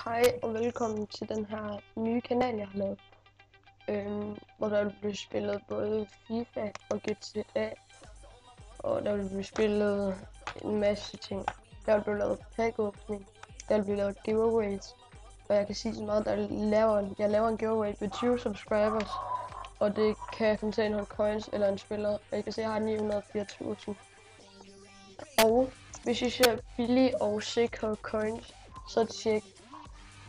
Hej og velkommen til den her nye kanal, jeg har lavet, hvor der vil blive spillet både FIFA og GTA, og der vil blive spillet en masse ting. Der vil blive lavet pack-åbning, der vil blive lavet giveaways, og jeg kan sige så meget, jeg laver en giveaway med 20 subscribers, og det kan contain nogle coins eller en spiller, og jeg kan se, at jeg har 904.000. Og hvis I ser billige og sikre coins, så tjek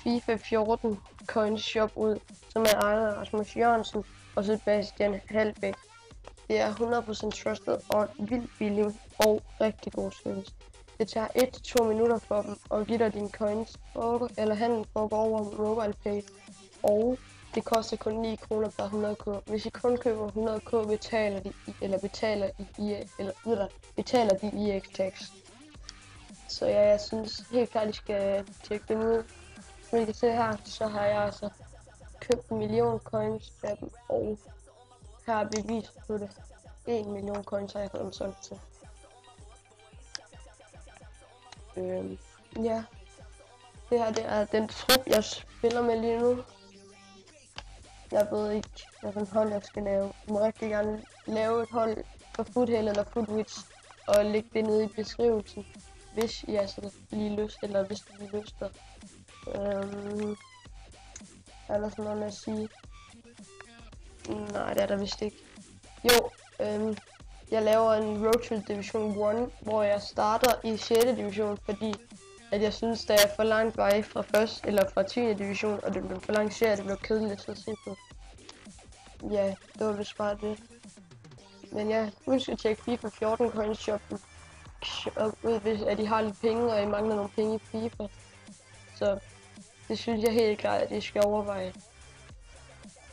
FIFA 14 Coins Shop ud, som er ejet af Rasmus Jørgensen og Sebastian Halbæk. Det er 100% trusted og vildt billigt og rigtig god service. Det tager 1-2 minutter for dem at give dig dine coins, eller handlen foregår over MobilePay, og det koster kun 9 kroner per 100k. Hvis I kun køber 100k, betaler de EX-tax. Så ja, jeg synes helt klart, I skal tjekke dem ud. Som I kan se her, så har jeg altså købt 1 million coins af dem, og her er bevis på det. 1 million coins har jeg fået dem solgt til. Ja, det her det er den trup, jeg spiller med lige nu. Jeg ved ikke, hvilken hold jeg skal lave. Jeg må rigtig gerne lave et hold for Foothell eller Footwitch, og lægge det nede i beskrivelsen, hvis I altså lige lyst, eller hvis I lige lyster. Er der sådan noget med at sige? Nej, det er der vist ikke. Jo, jeg laver en Road to Division 1, hvor jeg starter i 6. division, fordi at jeg synes, der er for langt vej fra fra 10. division, og det blev for langt serie, det blev kedeligt at se på. Ja, det var vist bare det. Men ja, husk at tjekke FIFA 14 Coins Shoppen ud, hvis at I har lidt penge, og I mangler nogle penge i FIFA. Så det synes jeg helt klart, at I skal overveje.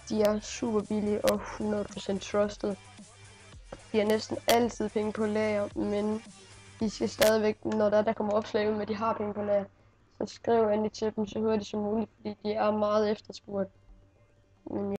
De er super billige og 100% trusted. De har næsten altid penge på lager, men de skal stadigvæk, når der kommer opslag med, at de har penge på lager, så skriv endelig til dem så hurtigt som muligt, fordi de er meget efterspurgt. Men